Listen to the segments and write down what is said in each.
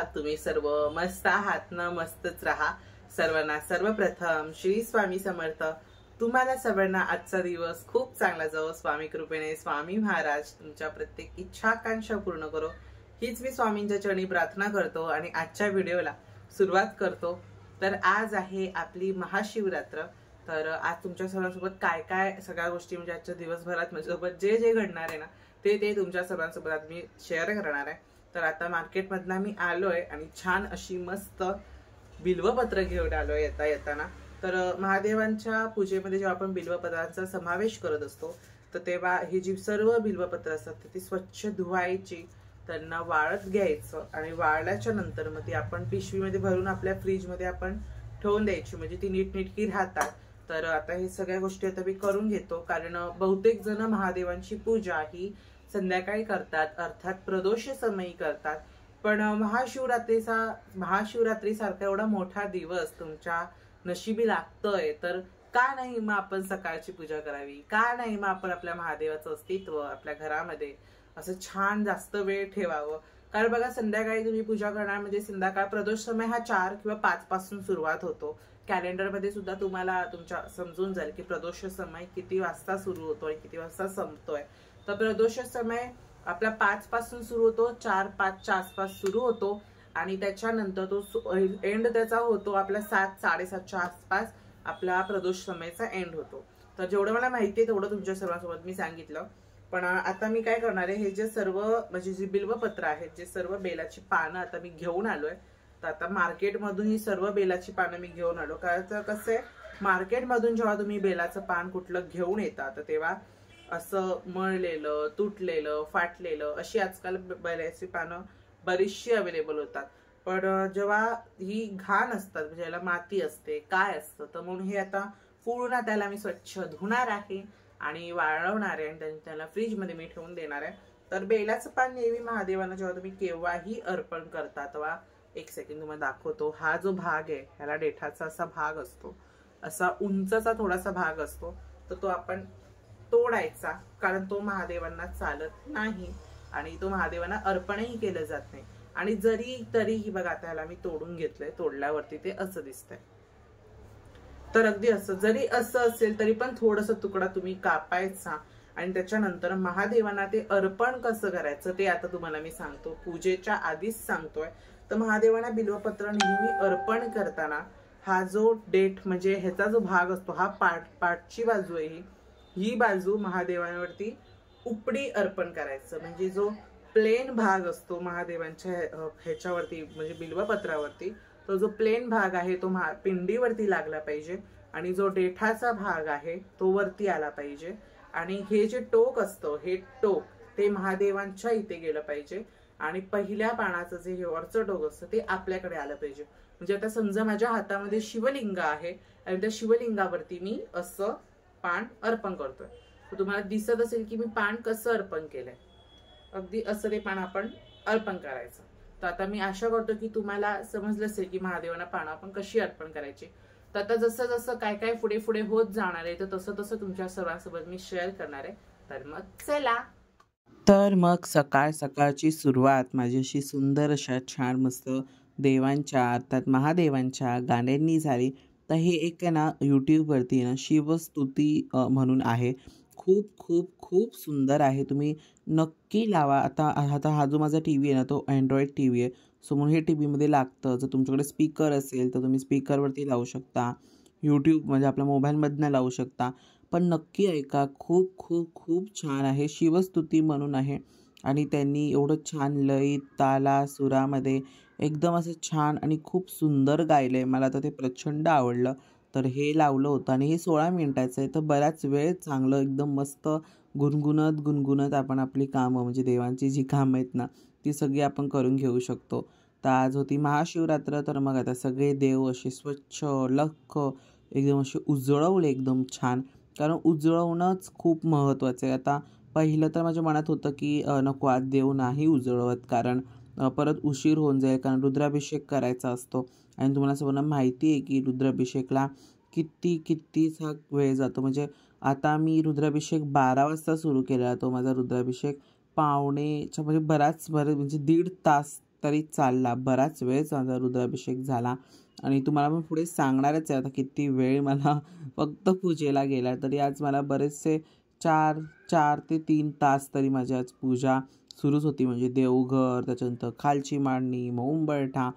आहात तुम्ही सर्व? मस्त आहात ना? मस्तच राहा. सर्वांना सर्वप्रथम श्री स्वामी समर्थ. तुम्हाला सर्वांना आजचा दिवस खूप चांगला जावो. स्वामी कृपेने स्वामी महाराज तुमच्या प्रत्येक इच्छा आकांक्षा पूर्ण करो, हीच मी स्वामींच्या चरणी प्रार्थना करतो आणि आजच्या व्हिडिओला सुरुवात करतो. तर आज आहे आपली महाशिवरात्र. तर आज तुमच्या सर्वांसोबत काय काय सगळ्या गोष्टी म्हणजे आजच्या दिवसभरात माझ्यासोबत जे जे घडणार आहे ना ते तुमच्या सर्वांसोबत आज मी शेअर करणार आहे. तर आता मार्केटमधनं मी आलोय आणि छान अशी मस्त बिल्वपत्र घेऊन आलोय येताना. तर महादेवांच्या पूजेमध्ये जेव्हा आपण बिल्वपत्रांचा समावेश करत असतो तर तेव्हा ही जी सर्व बिल्वपत्र असतात ती स्वच्छ धुवायची, त्यांना वाळत घ्यायचं आणि वाळल्याच्या नंतर मग ती आपण पिशवीमध्ये भरून आपल्या फ्रीजमध्ये आपण ठेवून द्यायची, म्हणजे ती नीटनेटकी राहतात. तर आता हे सगळ्या गोष्टी आता मी करून घेतो, कारण बहुतेक जण महादेवांची पूजा ही संध्याकाळी करतात, अर्थात प्रदोष समयी करतात. पण महाशिवरात्री सारखा एवढा मोठा दिवस तुमच्या नशिबी लागतोय, तर का नाही मग आपण सकाळची पूजा करावी? का नाही मग आपण आपल्या महादेवाचं अस्तित्व आपल्या घरामध्ये असं छान जास्त वेळ ठेवावं? कारण बघा, संध्याकाळी तुम्ही पूजा करणार म्हणजे संध्याकाळ प्रदोष समय हा 4 किंवा 5 पासून सुरुवात होतो. कॅलेंडरमध्ये सुद्धा तुम्हाला तुमच्या समजून जाईल की प्रदोष समय किती वाजता सुरू होतोय, किती वाजता संपतोय. तर प्रदोष समय आपला 5 पासून सुरू होतो, 4-5च्या आसपास सुरू होतो आणि त्याच्यानंतर तो एंड त्याचा होतो आपला 7-7:30च्या आसपास आपला प्रदोष समयचा एंड होतो. तर जेवढं मला माहिती आहे तेवढं तुमच्या सर्वांसोबत मी सांगितलं. पण आता मी काय करणार आहे, हे जे सर्व म्हणजे जी बिल्वपत्र आहेत, जे सर्व बेलाची पानं आता मी घेऊन आलोय. तर आता मार्केटमधून ही सर्व बेलाची पानं मी घेऊन आलो. कारण कसं आहे, मार्केटमधून जेव्हा तुम्ही बेलाचं पान कुठलं घेऊन येता तर तेव्हा असं मळलेलं, तुटलेलं, फाटलेलं अशी आजकाल बेलाची पानं बरीचशी अवेलेबल होतात. पण जेव्हा ही घाण असतात म्हणजे याला माती असते, काय असतं, तर म्हणून हे आता पूर्ण त्याला मी स्वच्छ धुणार आहे आणि वाळवणार आहे आणि त्याला फ्रीजमध्ये मी ठेवून देणार आहे. तर बेलाचं पान नेहमी महादेवांना जेव्हा तुम्ही केव्हाही अर्पण करता तेव्हा, एक सेकंड तुम्हाला दाखवतो, हा जो भाग आहे ह्याला देठाचा असा भाग असतो, असा उंचचा थोडासा भाग असतो, तर तो आपण तोडायचा, कारण तो महादेवांना चालत नाही आणि तो महादेवांना अर्पणही केलं जात नाही. आणि तरीही बघा, त्याला मी तोडून घेतलंय, तोडल्यावरती ते असं दिसतंय. तर अगदी असं जरी असं असेल तरी पण थोडस तुकडा तुम्ही कापायचा आणि त्याच्यानंतर महादेवांना ते अर्पण कसं करायचं ते आता तुम्हाला मी सांगतो, पूजेच्या आधीच सांगतोय. तर महादेवांना बिल्वपत्र नेहमी अर्पण करताना हा जो डेट म्हणजे ह्याचा जो भाग असतो, हा पाठची बाजू आहे, ही बाजू महादेवांवरती उपडी अर्पण करायचं. म्हणजे जो प्लेन भाग असतो महादेवांच्या ह्याच्यावरती म्हणजे बिल्वपत्रावरती, तो जो प्लेन भाग आहे तो पिंडीवरती लागला पाहिजे आणि जो देठाचा भाग आहे तो वरती आला पाहिजे. आणि हे जे टोक असतं, हे टोक ते महादेवांच्या इथे गेलं पाहिजे आणि पहिल्या पानाचं जे वरचं टोक असतं ते आपल्याकडे आलं पाहिजे. म्हणजे आता समजा माझ्या हातामध्ये शिवलिंग आहे आणि त्या शिवलिंगावरती मी असं पान अर्पण करतोय, तर तुम्हाला दिसत असेल की मी पान कसं अर्पण केलंय. अगदी असं ते पान आपण अर्पण करायचं. तर आता मी आशा करतो की तुम्हाला समजलं असेल की महादेवांना पानं आपण कशी अर्पण करायची. तर आता जसं जसं काय काय पुढे पुढे होत जाणार आहे तर तसं तसं तुमच्या सर्वांसोबत मी शेअर करणार आहे. तर मग चला. तर मग सकाळ सकाळची सुरुवात माझी अशी सुंदर अशा छान मस्त देवांच्या अर्थात महादेवांच्या गाण्यांनी झाली. तर हे एक आहे ना यूट्यूबवरती ना शिवस्तुती म्हणून आहे, खूप खूप खूप सुंदर आहे, तुम्ही नक्की लावा. आता आता हा जो माझा टी व्ही आहे ना तो अँड्रॉइड टी व्ही आहे, सो म्हणून हे टी व्हीमध्ये लागतं. जर तुमच्याकडे स्पीकर असेल तर तुम्ही स्पीकरवरती लावू शकता, यूट्यूब म्हणजे आपल्या मोबाईलमधनं लावू शकता. पण नक्की ऐका, खूप खूप खूप छान आहे, शिवस्तुती म्हणून आहे. आणि त्यांनी एवढं छान लय ताला सुरामध्ये एकदम असं छान आणि खूप सुंदर गायलं आहे, मला तर ते प्रचंड आवडलं. तर हे लावलं होतं आणि हे 16 मिनिटाचं आहे. तर बराच वेळ चांगलं एकदम मस्त गुणगुणत गुणगुणत आपण आपली कामं म्हणजे देवांची जी कामं आहेत ना ती सगळी आपण करून घेऊ शकतो. तर आज होती महाशिवरात्र. तर मग आता सगळे देव असे स्वच्छ लख्ख एकदम असे उजळवले एकदम छान, कारण उजळवणंच खूप महत्त्वाचं आहे. आता पहिलं तर माझ्या मनात होतं की नको आज देव नाही उजळवत, कारण परत उशीर होऊन जाईल, कारण रुद्राभिषेक करायचा असतो आणि तुम्हाला सर्वांना माहिती आहे की रुद्राभिषेकला कितीचा वेळ जातो. म्हणजे आता मी रुद्राभिषेक 12 वाजता सुरू केला, तो माझा रुद्राभिषेक पावणेच्या म्हणजे बराच म्हणजे 1.5 तास तरी चालला, बराच वेळ माझा रुद्राभिषेक झाला आणि तुम्हाला मी पुढे सांगणारच आहे आता किती वेळ मला फक्त पूजेला गेला. तरी आज मला बरेचसे 4 ते 3 तास तरी माझी आज पूजा सुरूच होती. म्हणजे देवघर, त्याच्यानंतर खालची मांडणी, मग उंबरठा,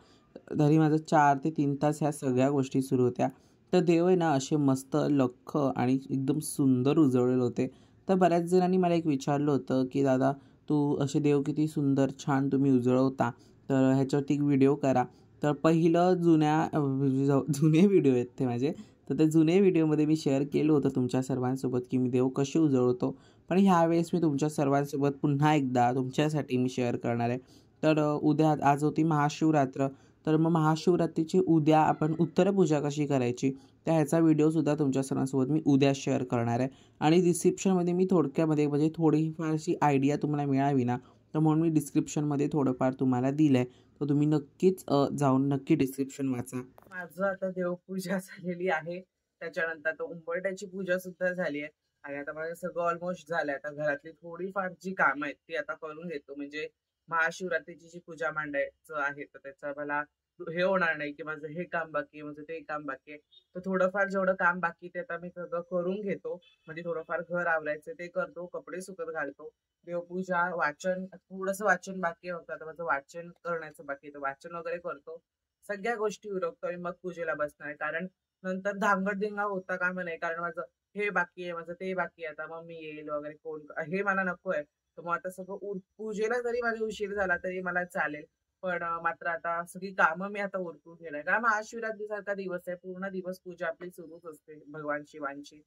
तरी माझं 4 ते 3 तास ह्या सगळ्या गोष्टी सुरू होत्या. तर देव आहे ना असे मस्त लख्ख आणि एकदम सुंदर उजळलेले होते. तर बऱ्याच जणांनी मला एक विचारलं होतं की दादा तू असे देव किती सुंदर छान तुम्ही उजळवता, तर ह्याच्यावरती एक व्हिडिओ करा. तर पहिलं जुने व्हिडिओ आहेत ते माझे. तर ते जुने व्हिडिओमध्ये मी शेअर केलं होतं तुमच्या सर्वांसोबत की मी देव कसे उजळवतो. पण ह्यावेळेस मी तुमच्या सर्वांसोबत पुन्हा एकदा तुमच्यासाठी मी शेअर करणार आहे. तर उद्या आज होती महाशिवरात्र. तर मग महाशिवरात्रीची उद्या आपण उत्तरपूजा कशी करायची तर ह्याचा व्हिडिओसुद्धा तुमच्या सर्वांसोबत मी उद्या शेअर करणार आहे. आणि डिस्क्रिप्शनमध्ये मी थोडक्यामध्ये म्हणजे थोडीफारशी आयडिया तुम्हाला मिळावी ना, तर म्हणून मी डिस्क्रिप्शनमध्ये थोडंफार तुम्हाला दिलं आहे. तर तुम्ही नक्कीच जाऊन नक्की डिस्क्रिप्शन वाचा. माझं आता देवपूजा झालेली आहे. त्याच्यानंतर आता उंबरठ्याची पूजा सुद्धा झाली आहे आणि आता माझं सगळं ऑलमोस्ट झालंय. आता घरातली थोडीफार जी कामं आहेत ती आता करून घेतो. म्हणजे महाशिवरात्रीची जी पूजा मांडायचं आहे तर त्याचा मला हे होणार नाही की माझं हे काम बाकी आहे, माझं ते काम बाकी आहे. तर थोडंफार जेवढं काम बाकी ते आता मी सगळं करून घेतो. म्हणजे थोडंफार घर आवरायचं ते करतो, कपडे सुकत घालतो, देवपूजा, वाचन, थोडंसं वाचन बाकी होतं. आता माझं वाचन करण्याचं बाकी आहे, वाचन वगैरे करतो. सगळ्या गोष्टी उरकतो आणि मग पूजेला बसणार आहे. कारण नंतर धांगडधिंगा होता कामा नये. कारण माझं हे बाकी आहे, माझं ते बाकी आहे. आता मम्मी येईल वगैरे कोण, हे मला नको आहे. तर मग आता सगळं पूजेला जरी माझा उशीर झाला तरी मला चालेल. पण मात्र आता सगळी कामं मी आता उरकून घेणार. कारण महाशिवरात्रीसारखा दिवस आहे. पूर्ण दिवस पूजा आपली सुरूच असते भगवान शिवांची.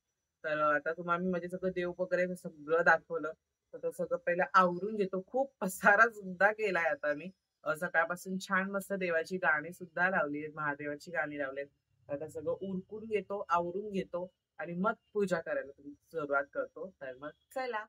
तर आता तुम्हाला मी म्हणजे सगळं देव वगैरे सगळं दाखवलं. तर ते सगळं पहिलं आवरून घेतो. खूप पसारा सुद्धा केलाय आता मी. सकाळपासून छान मस्त देवाची गाणी सुद्धा लावली आहेत. महादेवाची गाणी लावली आहेत. आता सगळं उरकून घेतो, आवरून घेतो आणि मग पूजा करायला सुरुवात करतो. तर मग चला.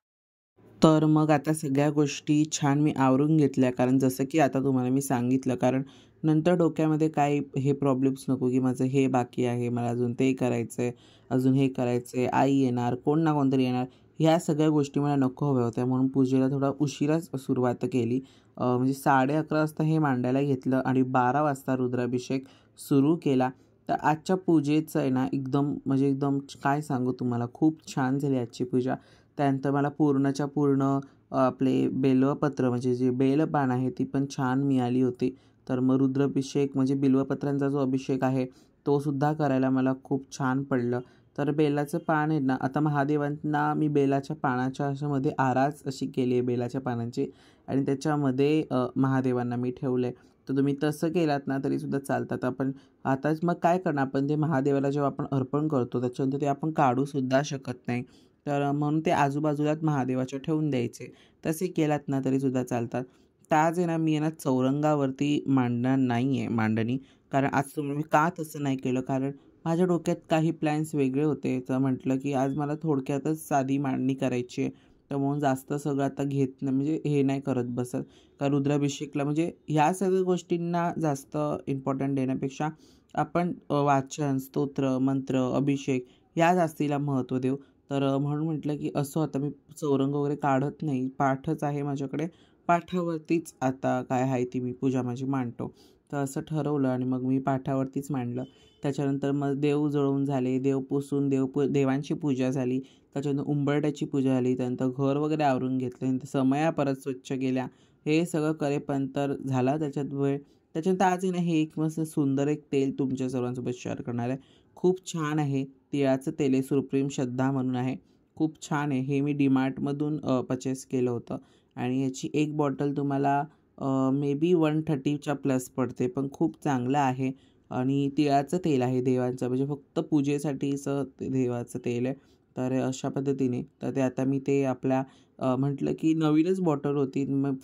तर मग आता सगळ्या गोष्टी छान मी आवरून घेतल्या. कारण जसं की आता तुम्हाला मी सांगितलं, कारण नंतर डोक्यामध्ये काही हे प्रॉब्लेम्स नको की माझं हे बाकी आहे, मला अजून ते करायचं आहे, अजून हे करायचं आहे, आई येणार, कोण ना कोणतरी येणार. ह्या सगळ्या गोष्टी मला नको हव्या होत्या. म्हणून पूजेला थोडा उशिराच सुरुवात केली. म्हणजे 11:30 वाजता हे मांडायला घेतलं आणि 12 वाजता रुद्राभिषेक सुरू केला. तर आजच्या पूजेचं आहे ना एकदम म्हणजे एकदम काय सांगू तुम्हाला, खूप छान झाली आजची पूजा. त्यानंतर मला पूर्णच्या पूर्ण आपले बेलपत्र म्हणजे जे बेलपान आहे ती पण छान मिळाली होती. तर मग रुद्राभिषेक म्हणजे बिल्वपत्रांचा जो अभिषेक आहे तो सुद्धा करायला मला खूप छान पडलं. तर बेलाचं पान आहे ना, आता महादेवांना मी बेलाच्या पानाच्या अशामध्ये आरास अशी केली आहे बेलाच्या पानांची आणि त्याच्यामध्ये महादेवांना मी ठेवलं आहे. तर तुम्ही तसं केलात ना तरीसुद्धा चालतात. आपण आताच मग काय करणार, आपण ते महादेवाला जेव्हा आपण अर्पण करतो त्याच्यानंतर ते आपण काढूसुद्धा शकत नाही. तर म्हणून ते आजूबाजूलाच महादेवाच्या ठेवून द्यायचे. तसे केलात ना तरीसुद्धा चालतात. तर आज आहे ना मी आहे ना चौरंगावरती मांडणार नाही आहे मांडणी. कारण आज मी का तसं नाही केलं, कारण माझ्या डोक्यात काही प्लॅन्स वेगळे होते. तर म्हटलं की आज मला थोडक्यातच साधी मांडणी करायची आहे. तर म्हणून जास्त सगळं आता घेत नाही, म्हणजे हे नाही करत बसत. का रुद्राभिषेकला म्हणजे ह्या सगळ्या गोष्टींना जास्त इम्पॉर्टंट देण्यापेक्षा आपण वाचन, स्तोत्र, मंत्र, अभिषेक या जास्तीला महत्त्व देऊ. तर म्हणून म्हटलं की असं आता मी चौरंग वगैरे काढत नाही, पाठच आहे माझ्याकडे, पाठावरतीच आता काय आहे ती मी पूजा माझी मांडतो. तर असं ठरवलं आणि मग मी पाठावरतीच मांडलं. त्याच्यानंतर मग देव जळवून झाले, देव पुसून देवांची पूजा झाली. त्याच्यानंतर उंबरठ्याची पूजा झाली. त्यानंतर घर वगैरे आवरून घेतलं. नंतर समया परत स्वच्छ केल्या. हे सगळं करेपर्यंत झाला त्याच्यात वेळ. त्याच्यानंतर आज आहे ना हे एक मस्त सुंदर एक तेल तुमच्या सर्वांसोबत शेअर करणार आहे. खूप छान आहे. तिळाचं तेल आहे, सुप्रीम श्रद्धा म्हणून आहे. खूप छान आहे. हे मी डीमार्टमधून परचेस केलं होतं आणि याची एक बॉटल तुम्हाला मे बी 130च्या प्लस पडते, पण खूप चांगलं आहे. आणि तिळाचं तेल आहे देवांचं, म्हणजे फक्त पूजेसाठीचं देवाचं तेल आहे. तर अशा पद्धतीने तर ते आता मी ते आपल्या म्हटलं की नवीनच बॉटल होती, मग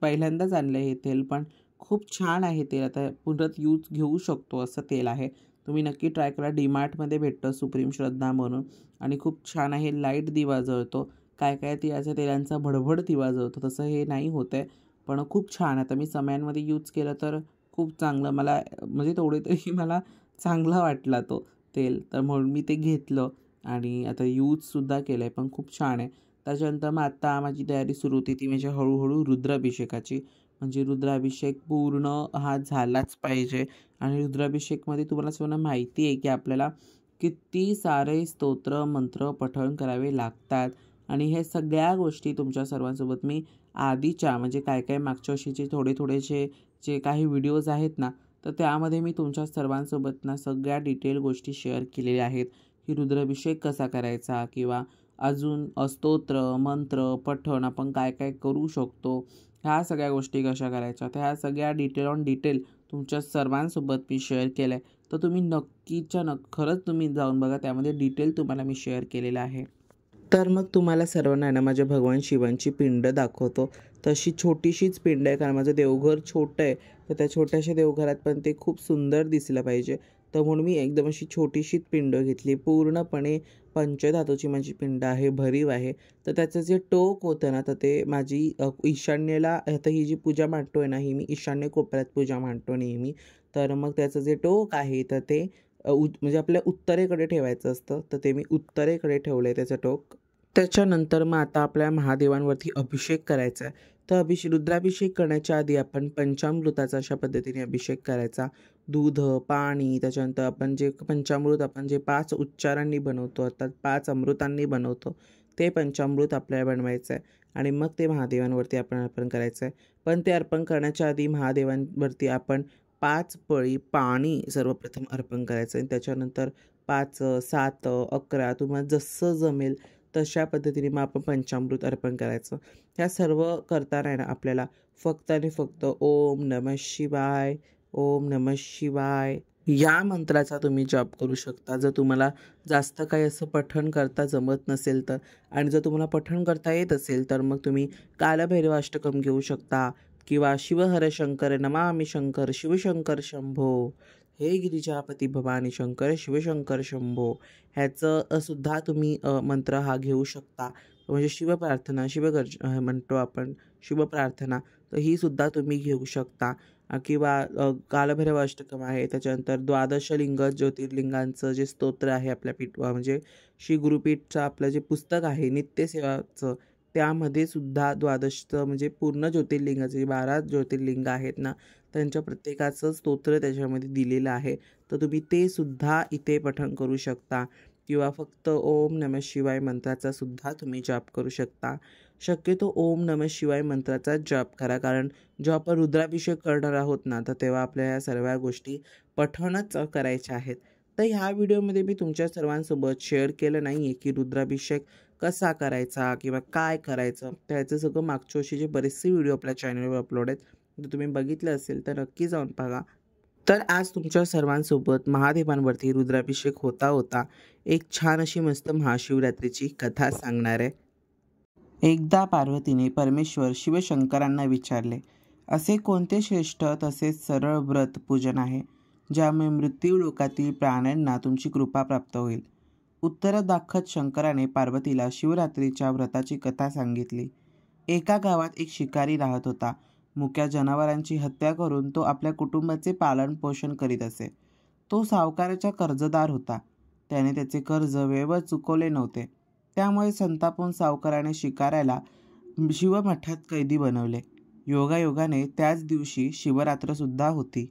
पहिल्यांदाच आणलं हे तेल, पण खूप छान आहे तेल. आता पुन्हा यूज घेऊ शकतो असं तेल आहे. तुम्ही नक्की ट्राय करा. डीमार्टमध्ये भेटतं सुप्रीम श्रद्धा म्हणून आणि खूप छान आहे. लाईट दिवा जळतो. काय काय तिळाच्या तेलांचा भडभड दिवा जळतो, तसं हे नाही होत आहे. पण खूप छान. आता मी समयांमध्ये यूज केलं तर खूप चांगलं मला म्हणजे तेवढे तरी मला चांगला वाटला तो तेल. तर म्हणून मी ते घेतलं आणि आता यूजसुद्धा केलं आहे, पण खूप छान आहे. त्याच्यानंतर मग आत्ता माझी तयारी सुरू होती ती म्हणजे हळूहळू रुद्राभिषेकाची. म्हणजे रुद्राभिषेक पूर्ण हा झालाच पाहिजे. आणि रुद्राभिषेकमध्ये तुम्हाला सर्वांना माहिती आहे की आपल्याला किती सारे स्तोत्र मंत्र पठण करावे लागतात. आणि हे सगळ्या गोष्टी तुमच्या सर्वांसोबत मी आधीच्या म्हणजे काय मागच्या वर्षीचे थोडेसे जे काही व्हिडिओज आहेत ना, तर त्यामध्ये मी तुमच्या सर्वांसोबत ना सगळ्या डिटेल गोष्टी शेअर केलेल्या आहेत की रुद्राभिषेक कसा करायचा किंवा अजून स्तोत्र मंत्र पठण आपण काय करू शकतो, ह्या सगळ्या गोष्टी कशा करायच्या, तर ह्या सगळ्या डिटेल ऑन डिटेल तुमच्या सर्वांसोबत मी शेअर केलं आहे. तर तुम्ही खरंच तुम्ही जाऊन बघा, त्यामध्ये डिटेल तुम्हाला मी शेअर केलेलं आहे. तर मग तुम्हाला सर्वांना ना माझ्या भगवान शिवांची पिंड दाखवतो. तशी छोटीशीच पिंड आहे, कारण माझं देवघर छोटं आहे. तर त्या छोट्याशा देवघरात पण ते खूप सुंदर दिसलं पाहिजे, तर म्हणून मी एकदम अशी छोटीशीच पिंड घेतली. पूर्णपणे पंचधातूची माझी पिंड आहे, भरीव आहे. तर त्याचं जे टोक होतं ना, तर ते माझी ईशान्येला, आता ही जी पूजा मांडतो आहे ना, ही मी ईशान्य कोपऱ्यात पूजा मांडतो नेहमी. तर मग त्याचं जे टोक आहे तर ते म्हणजे आपल्या उत्तरेकडे ठेवायचं असतं, तर ते मी उत्तरेकडे ठेवलं आहे त्याचं टोक. त्याच्यानंतर मग आता आपल्या महादेवांवरती अभिषेक करायचा आहे. तर रुद्राभिषेक करण्याच्या आधी आपण पंचामृताचा अशा पद्धतीने अभिषेक करायचा. दूध, पाणी, त्याच्यानंतर आपण जे पंचामृत आपण जे 5 उच्चारांनी बनवतो, अर्थात 5 अमृतांनी बनवतो, ते पंचामृत आपल्याला बनवायचं आहे. आणि मग ते महादेवांवरती आपण अर्पण करायचं आहे. पण ते अर्पण करण्याच्या आधी महादेवांवरती आपण 5 पळी पाणी सर्वप्रथम अर्पण करायचं आहे. त्याच्यानंतर 5, 7, 11 तुम्हाला जसं जमेल तशा पद्धतीने मग आपण पंचामृत अर्पण करायचं. ह्या सर्व करताना आहे ना आपल्याला फक्त आणि फक्त ओम नमः शिवाय, ओम नमः शिवाय या मंत्राचा तुम्ही जप करू शकता. जर तुम्हाला जास्त काही असं पठण करता जमत नसेल तर, आणि जर तुम्हाला पठण करता येत असेल तर मग तुम्ही कालभैरव अष्टकम घेऊ शकता किंवा शिवहर शंकर नमामि शंकर शिवशंकर शंभो, हे गिरिजापती भवानी शंकर शिवशंकर शंभो, ह्याचं सुद्धा तुम्ही मंत्र हा घेऊ शकता. म्हणजे शिवप्रार्थना म्हणतो आपण शिवप्रार्थना, तर ही सुद्धा तुम्ही घेऊ शकता. किंवा कालभैरव अष्टकम आहे. त्याच्यानंतर 12 लिंग ज्योतिर्लिंगांचं जे स्तोत्र आहे आपल्या म्हणजे श्री गुरुपीठचं आपलं जे पुस्तक आहे नित्यसेवाचं, त्यामध्ये सुद्धा 12 म्हणजे पूर्ण ज्योतिर्लिंगाचे 12 ज्योतिर्लिंग आहेत ना, त्यांच्या प्रत्येकाचं स्तोत्र त्याच्यामध्ये दिलेलं आहे. तर तुम्ही ते सुद्धा इथे पठण करू शकता किंवा फक्त ओम नमः शिवाय मंत्राचा सुद्धा तुम्ही जप करू शकता. शक्यतो ओम नमः शिवाय मंत्राचा जप करा, कारण जेव्हा आपण रुद्राभिषेक करणार आहोत ना, तर तेव्हा आपल्या या सर्व गोष्टी पठणच करायच्या आहेत. तर ह्या व्हिडिओमध्ये मी तुमच्या सर्वांसोबत शेअर केलं नाही आहे की रुद्राभिषेक कसा करायचा किंवा काय करायचं. त्याचं सगळं मागच्या वर्षीचे बरेचसे व्हिडिओ आपल्या चॅनलवर अपलोड आहेत. जर तुम्ही बघितलं असेल तर नक्की जाऊन बघा. तर आज तुमच्या सर्वांसोबत महादेवांवरती रुद्राभिषेक होता एक छान अशी मस्त महाशिवरात्रीची कथा सांगणार आहे. एकदा पार्वतीने परमेश्वर शिवशंकरांना विचारले, असे कोणते श्रेष्ठ तसेच सरळ व्रत पूजन आहे ज्यामुळे मृत्यू लोकातील प्राण्यांना तुमची कृपा प्राप्त होईल. उत्तर दाखत शंकराने पार्वतीला शिवरात्रीच्या व्रताची कथा सांगितली. एका गावात एक शिकारी राहत होता. मुक्या जनावरांची हत्या करून तो आपल्या कुटुंबाचे पालन पोषण करीत असे. तो सावकाराचा कर्जदार होता. त्याने त्याचे कर्ज वेळेवर चुकवले नव्हते. त्यामुळे संतापून सावकाराने शिकाऱ्याला शिवमठात कैदी बनवले. योगायोगाने त्याच दिवशी शिवरात्र सुद्धा होती.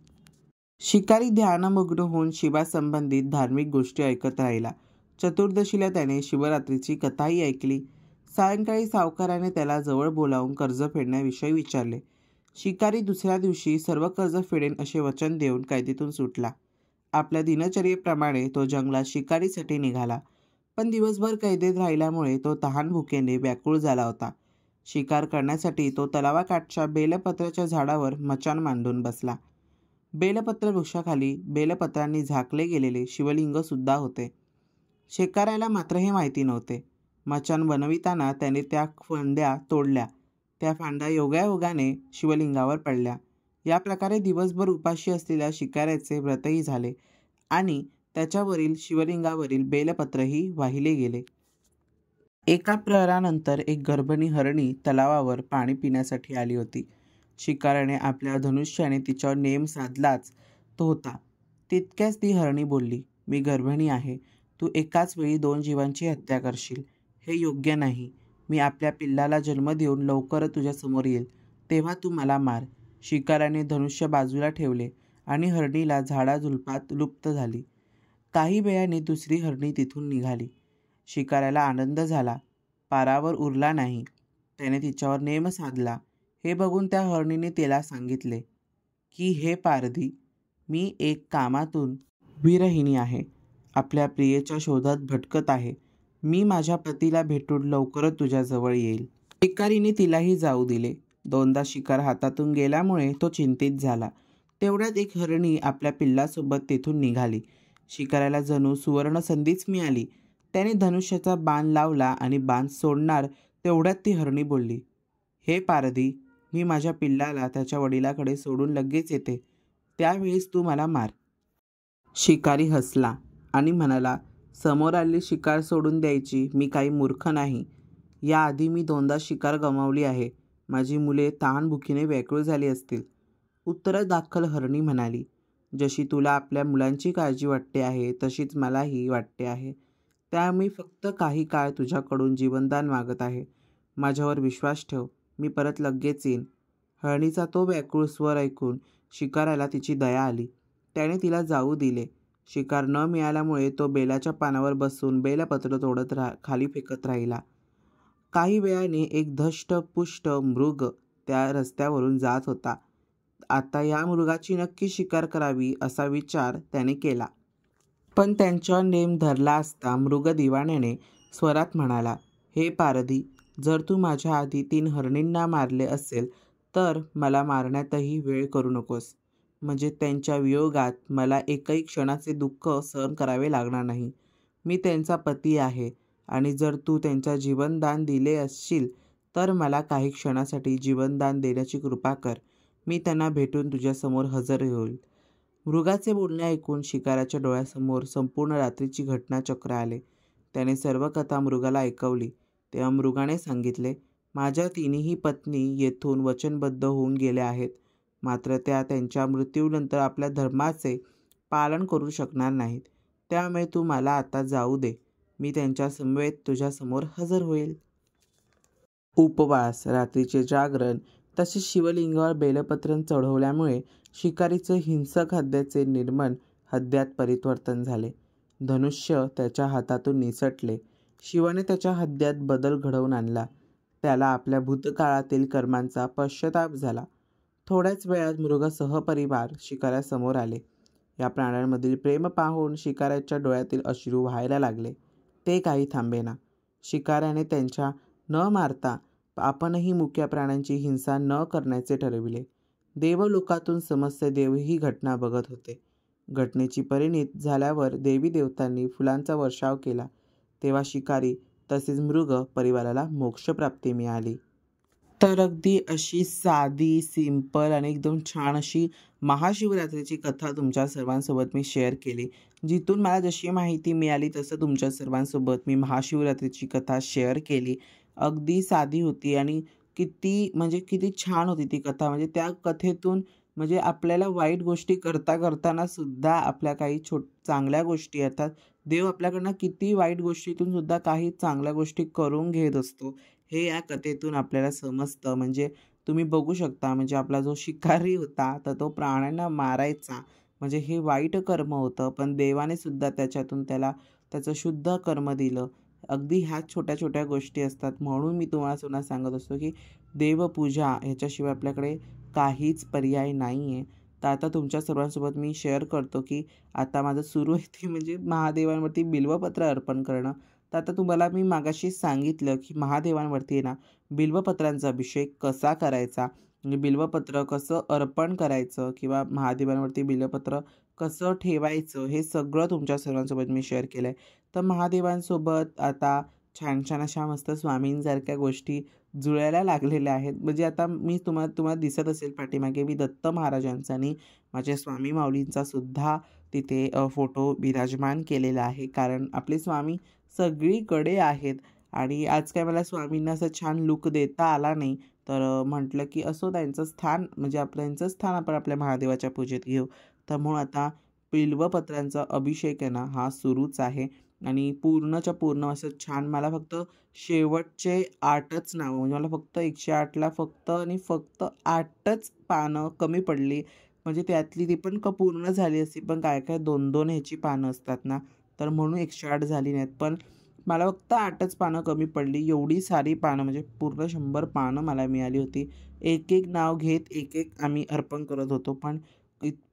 शिकारी ध्यानमग्न होऊन शिवासंबंधित धार्मिक गोष्टी ऐकत राहिला. चतुर्दशीला त्याने शिवरात्रीची कथाही ऐकली. सायंकाळी सावकाराने त्याला जवळ बोलावून कर्ज फेडण्याविषयी विचारले. शिकारी दुसऱ्या दिवशी सर्व कर्ज फेडेन असे वचन देऊन कैदेतून सुटला. आपल्या दिनचर्येप्रमाणे तो जंगलात शिकारीसाठी निघाला. पण दिवसभर कैदेत राहिल्यामुळे तो तहान भुकेने व्याकुळ झाला होता. शिकार करण्यासाठी तो तलावाकाठच्या बेलपत्राच्या झाडावर मचाण मांडून बसला. बेलपत्र वृक्षाखाली बेलपत्रांनी झाकले गेलेले शिवलिंग सुद्धा होते. शिकाऱ्याला मात्र हे माहिती नव्हते. मचाण बनविताना त्याने त्या फांद्या तोडल्या. त्या फांद्या योगायोगाने शिवलिंगावर पडल्या. या प्रकारे दिवसभर उपाशी असलेल्या शिकाऱ्याचे व्रतही झाले आणि त्याच्यावरील शिवलिंगावरील बेलपत्रही वाहिले गेले. एका प्रहरानंतर एक गर्भिणी हरणी तलावावर पाणी पिण्यासाठी आली होती. शिकाऱ्याने आपल्या धनुष्याने तिच्यावर नेम साधलाच तो होता. तितक्याच ती हरणी बोलली, मी गर्भिणी आहे. तू एकाच वेळी 2 जीवांची हत्या करशील. हे योग्य नाही. मी आपल्या पिल्लाला जन्म देऊन लवकरच तुझ्या समोर येईल, तेव्हा तू मला मार. शिकाऱ्याने धनुष्य बाजूला ठेवले आणि हरणीला झाडाझुडपात लुप्त झाली. काही वेळाने दुसरी हरणी तिथून निघाली. शिकाऱ्याला आनंद झाला. पारावर उरला नाही. त्याने तिच्यावर नेम साधला. हे बघून त्या हरणीने त्याला सांगितले की हे पारधी, मी एक कामातून विरहिणी आहे. आपल्या प्रियेच्या शोधात भटकत आहे. मी माझ्या पतीला भेटून लवकरच तुझ्याजवळ येईल. शिकारीने तिलाही जाऊ दिले. दोनदा शिकार हातातून गेल्यामुळे तो चिंतित झाला. तेवढ्यात एक हरणी आपल्या पिल्लासोबत तेथून निघाली. शिकाऱ्याला जणू सुवर्ण संधीच मिळाली. त्याने धनुष्याचा बाण लावला आणि बाण सोडणार तेवढ्यात ती हरणी बोलली, हे पारधी, मी माझ्या पिल्लाला त्याच्या वडिलाकडे सोडून लगेच येते. त्यावेळेस तू मला मार. शिकारी हसला आणि म्हणाला, समोर आलेली शिकार सोडून द्यायची मी काही मूर्ख नाही. याआधी मी 2दा शिकार गमावली आहे. माझी मुले तहानभुकीने व्याकुळ झाली असतील. उत्तरादाखल हरणी म्हणाली, जशी तुला आपल्या मुलांची काळजी वाटते आहे तशीच मलाही वाटते आहे. त्यामुळे फक्त काही काळ तुझ्याकडून जीवनदान मागत आहे. माझ्यावर विश्वास ठेव. मी परत लगेच येईन. हरणीचा तो व्याकुळ स्वर ऐकून शिकाऱ्याला तिची दया आली. त्याने तिला जाऊ दिले. शिकार न मिळाल्यामुळे तो बेलाच्या पानावर बसून बेलपत्र तोडत खाली फेकत राहिला. काही वेळाने एक धष्टपुष्ट मृग त्या रस्त्यावरून जात होता. आता या मृगाची नक्की शिकार करावी असा विचार त्याने केला. पण त्यांच्यावर नेम धरला असता मृग दिवाण्याने स्वरात म्हणाला, हे पारधी, जर तू माझ्या आधी 3 हरणींना मारले असेल तर मला मारण्यातही वेळ करू नकोस. म्हणजे त्यांच्या वियोगात मला एकही क्षणाचे दुःख सहन करावे लागणार नाही. मी त्यांचा पती आहे आणि जर तू त्यांच्या जीवनदान दिले असशील तर मला काही क्षणासाठी जीवनदान देण्याची कृपा कर. मी त्यांना भेटून तुझ्यासमोर हजर होईल. मृगाचे बोलणे ऐकून शिकाऱ्याच्या डोळ्यासमोर संपूर्ण रात्रीची घटनाचक्र आले. त्याने सर्व कथा मृगाला ऐकवली. तेव्हा मृगाने सांगितले, माझ्या 3ही पत्नी येथून वचनबद्ध होऊन गेल्या आहेत. मात्र त्या त्यांच्या मृत्यूनंतर आपल्या धर्माचे पालन करू शकणार नाहीत. त्यामुळे तू मला आता जाऊ दे. मी त्यांच्या समवेत तुझ्यासमोर हजर होईल. उपवास, रात्रीचे जागरण तसेच शिवलिंगावर बेलपत्र चढवल्यामुळे शिकारीचे हिंसक हत्याचे निर्मम हत्यात परिवर्तन झाले. धनुष्य त्याच्या हातातून निसटले. शिवाने त्याच्या हत्यात बदल घडवून आणला. त्याला आपल्या भूतकाळातील कर्मांचा पश्चाताप झाला. थोड्याच वेळात मृग सहपरिवार शिकाऱ्यासमोर आले. या प्राण्यांमधील प्रेम पाहून शिकाऱ्याच्या डोळ्यातील अश्रू व्हायला लागले. ते काही थांबेना. शिकाऱ्याने त्यांच्या न मारता आपणही मुक्या प्राण्यांची हिंसा न करण्याचे ठरविले. देवलोकातून समस्त देव ही घटना बघत होते. घटनेची परिणीत झाल्यावर देवी देवतांनी फुलांचा वर्षाव केला. तेव्हा शिकारी तसेच मृग परिवाराला मोक्षप्राप्ती मिळाली. तर अगदी अशी साधी, सिंपल आणि एकदम छान अशी महाशिवरात्रीची कथा तुमच्या सर्वांसोबत मी शेअर केली. जिथून मला जशी माहिती मिळाली तसं तुमच्या सर्वांसोबत मी महाशिवरात्रीची कथा शेअर केली. अगदी साधी होती आणि किती छान होती ती कथा. म्हणजे त्या कथेतून म्हणजे आपल्याला वाईट गोष्टी करताना सुद्धा आपल्या काही चांगल्या गोष्टी येतात. देव आपल्याकडनं किती वाईट गोष्टीतून सुद्धा काही चांगल्या गोष्टी करून घेत असतो हे या कथेतून आपल्याला समजतं. म्हणजे तुम्ही बघू शकता, म्हणजे आपला जो शिकारी होता तर तो प्राण्यांना मारायचा, म्हणजे हे वाईट कर्म होतं. पण देवाने सुद्धा त्याच्यातून त्याला त्याचं शुद्ध कर्म दिलं. अगदी ह्या छोट्या छोट्या गोष्टी असतात. म्हणून मी तुम्हाला सांगत असतो की देवपूजा ह्याच्याशिवाय आपल्याकडे काहीच पर्याय नाही आहे. तर आता तुमच्या सर्वांसोबत मी शेअर करतो की आता माझं सुरू आहे ते म्हणजे महादेवांवरती बिल्वपत्र अर्पण करणं. तर आता तुम्हाला मी मागाशी सांगितलं की महादेवांवरती आहे ना बिल्वपत्रांचा अभिषेक कसा करायचा, म्हणजे बिल्वपत्र कसं अर्पण करायचं किंवा महादेवांवरती बिल्वपत्र कसं ठेवायचं हे सगळं तुमच्या सर्वांसोबत मी शेअर केलं आहे. तर महादेवांसोबत आता छान छान अशा मस्त स्वामींसारख्या गोष्टी जुळायला लागलेल्या आहेत. म्हणजे आता मी तुम्हाला दिसत असेल पाठीमागे मी दत्त महाराजांचा आणि माझ्या स्वामी माऊलींचा सुद्धा तिथे फोटो विराजमान केलेला आहे. कारण आपले स्वामी सगळीकडे आहेत आणि आज काय मला स्वामींना असं छान लुक देता आला नाही. तर म्हटलं की असो त्यांचं स्थान म्हणजे त्यांचं स्थान आपण आपल्या महादेवाच्या पूजेत घेऊ. तर म्हणून आता बिल्वपत्रांचा अभिषेक आहे ना हा सुरूच आहे आणि पूर्णच्या पूर्ण असं छान. मला फक्त शेवटचे 8च नावं, म्हणजे मला फक्त 108ला फक्त आणि फक्त 8च पानं कमी पडली. म्हणजे त्यातली ती पण पूर्ण झाली असती, पण काय काय 2-2 ह्याची पानं असतात ना, तर म्हणून 108 झाली नाहीत. पण मला फक्त 8च पानं कमी पडली. एवढी सारी पानं म्हणजे पूर्ण 100 पानं मला मिळाली होती. एक एक नाव घेत एक एक आम्ही अर्पण करत होतो, पण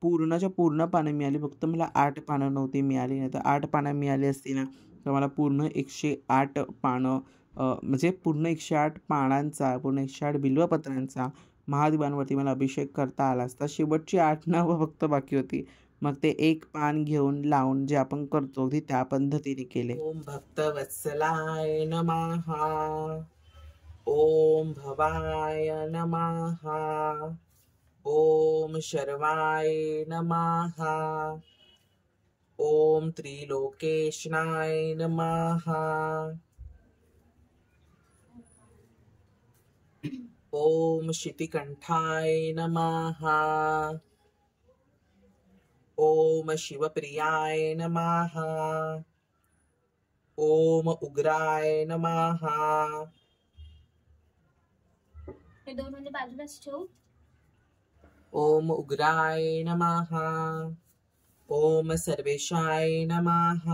पूर्णच्या पूर्ण पानं मिळाली. फक्त मला 8 पानं नव्हती मिळाली, नाही तर 8 पानं मिळाली असती ना तर मला पूर्ण 108 पानं म्हणजे पूर्ण 108 पानांचा, पूर्ण 108 बिल्वपत्रांचा महादेवांवरती मला अभिषेक करता आला असता. शेवटची 8 नावं फक्त बाकी होती. मग ते एक पान घेऊन लावून जे आपण करतो ते त्या पद्धतीने केले. ओम भक्तवत्सलाय नमः, ओम भवाय नमः, ओम शर्वाय नमः, ओम त्रिलोकेशनाय नमः, ओम शितिकंठाय नमः, ओम शिवप्रियाय नमः, ओम उग्राय नमः. हे दोन म्हणजे बाजूलाच ठेवू. ओम उग्राय नमः, ओम सर्वेशाय नमः,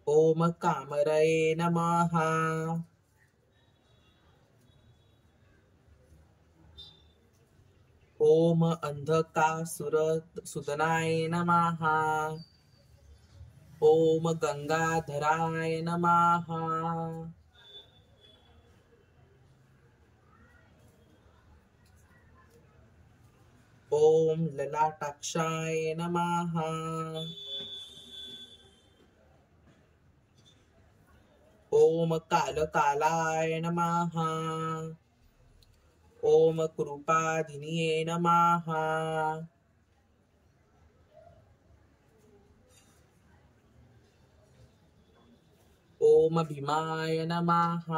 ओम कामरये नमः, ओम अंधकासुर सुदनाय नमः, ओम गंगाधराय नमः, ओम ललाटाक्षाय नमः, ओम कालकालाय नमः, ओम कृपाधिनिये नमः, ओम भीमाय नमः.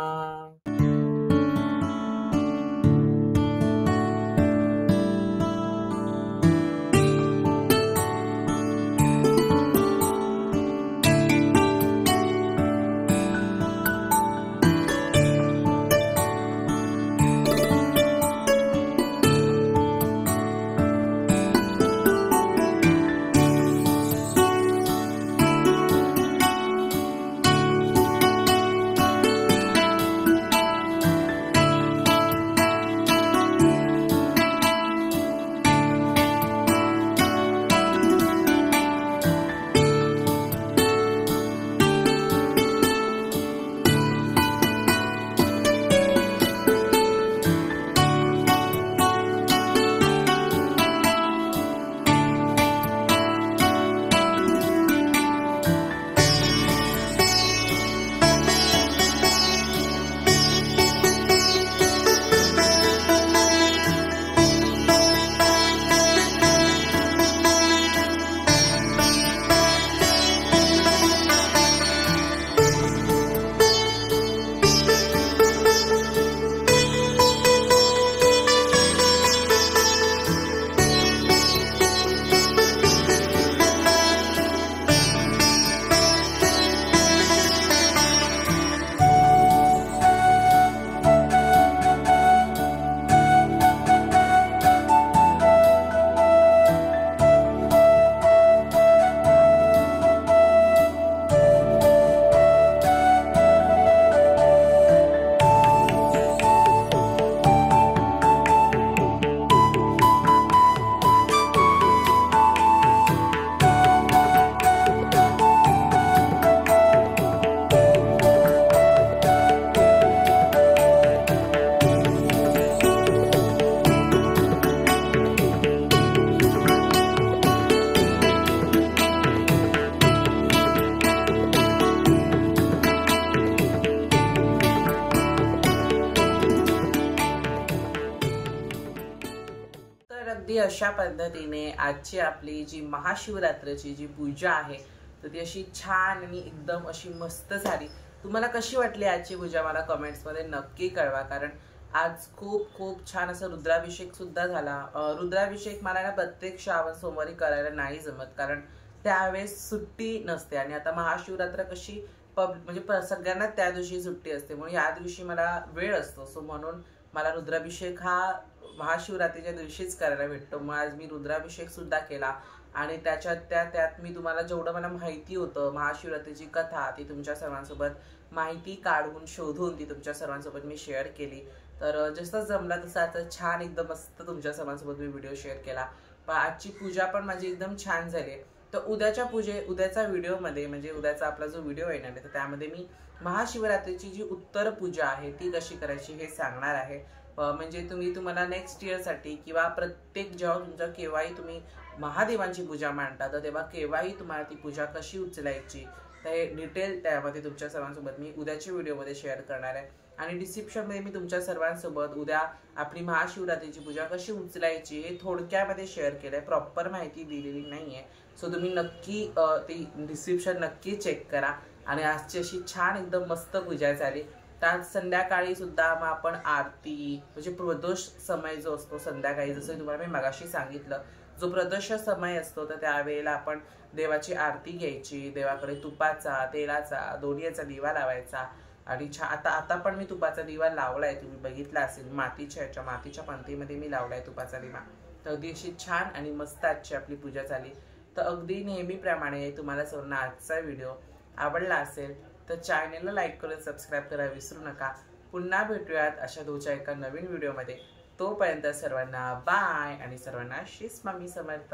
अगदी अशा पद्धतीने आजची आपली जी महाशिवरात्रीची जी पूजा आहे तर ती अशी छान आणि एकदम अशी मस्त झाली. तुम्हाला कशी वाटली आजची पूजा मला कमेंट्स मध्ये नक्की कळवा, कारण आज खूप खूप छान असं रुद्राभिषेक सुद्धा झाला. रुद्राभिषेक मला ना प्रत्येक श्रावण सोमवारी करायला नाही जमत, कारण त्यावेळेस सुट्टी नसते आणि आता महाशिवरात्र कशी म्हणजे सगळ्यांना त्या दिवशी सुट्टी असते, म्हणून या दिवशी मला वेळ असतो. सो म्हणून मला रुद्राभिषेक हा महाशिवरात्रीच्या दिवशीच करायला भेटतो. मग आज मी रुद्राभिषेक सुद्धा केला आणि त्यात मी तुम्हाला जेवढं मला माहिती होतं महाशिवरात्रीची कथा ती तुमच्या सर्वांसोबत माहिती काढून शोधून ती तुमच्या सर्वांसोबत मी शेअर केली. तर जसं जमला तसं आता छान एकदम मस्त तुमच्या सर्वांसोबत मी व्हिडिओ शेअर केला. पण आजची पूजा पण माझी एकदम छान झाली. तर उद्याचा व्हिडिओमध्ये म्हणजे उद्याचा आपला जो व्हिडिओ येणार आहे तर त्यामध्ये मी महाशिवरात्रीची जी उत्तर पूजा आहे ती कशी करायची हे सांगणार आहे. म्हणजे तुम्हाला नेक्स्ट इयरसाठी किंवा प्रत्येक जेव्हा केव्हाही तुम्ही महादेवांची पूजा मांडता तर तेव्हा केव्हाही तुम्हाला ती पूजा कशी उचलायची तर हे डिटेल त्यामध्ये तुमच्या सर्वांसोबत मी उद्याच्या व्हिडिओमध्ये शेअर करणार आहे. आणि डिस्क्रिप्शनमध्ये मी तुमच्या सर्वांसोबत उद्या आपली महाशिवरात्रीची पूजा कशी उचलायची हे थोडक्यामध्ये शेअर केलं आहे, प्रॉपर माहिती दिलेली नाही आहे. सो तुम्ही नक्की ती डिस्क्रिप्शन नक्की चेक करा. आणि आजची अशी छान एकदम मस्त पूजा झाली. तर संध्याकाळी सुद्धा मग आपण आरती म्हणजे प्रदोष समय जो असतो संध्याकाळी, जसं तुम्हाला मी मगाशी सांगितलं, जो प्रदोष समय असतो तर त्यावेळेला आपण देवाची आरती घ्यायची, देवाकडे तुपाचा तेलाचा दोन्हीचा दिवा लावायचा. आणि आता पण मी तुपाचा दिवा लावलाय, तुम्ही बघितला असेल, मातीच्या पंथीमध्ये मी लावलाय तुपाचा दिवा. तर अगदी अशी छान आणि मस्त आजची आपली पूजा झाली. तर अगदी नेहमीप्रमाणे तुम्हाला सर्वांना आजचा व्हिडिओ आवडला असेल तर चॅनलला लाईक करून सबस्क्राईब करायला विसरू नका. पुन्हा भेटूयात अशा एका नवीन व्हिडिओमध्ये. तोपर्यंत सर्वांना बाय आणि सर्वांना श्री स्वामी समर्थ.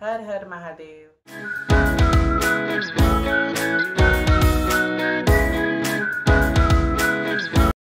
हर हर महादेव.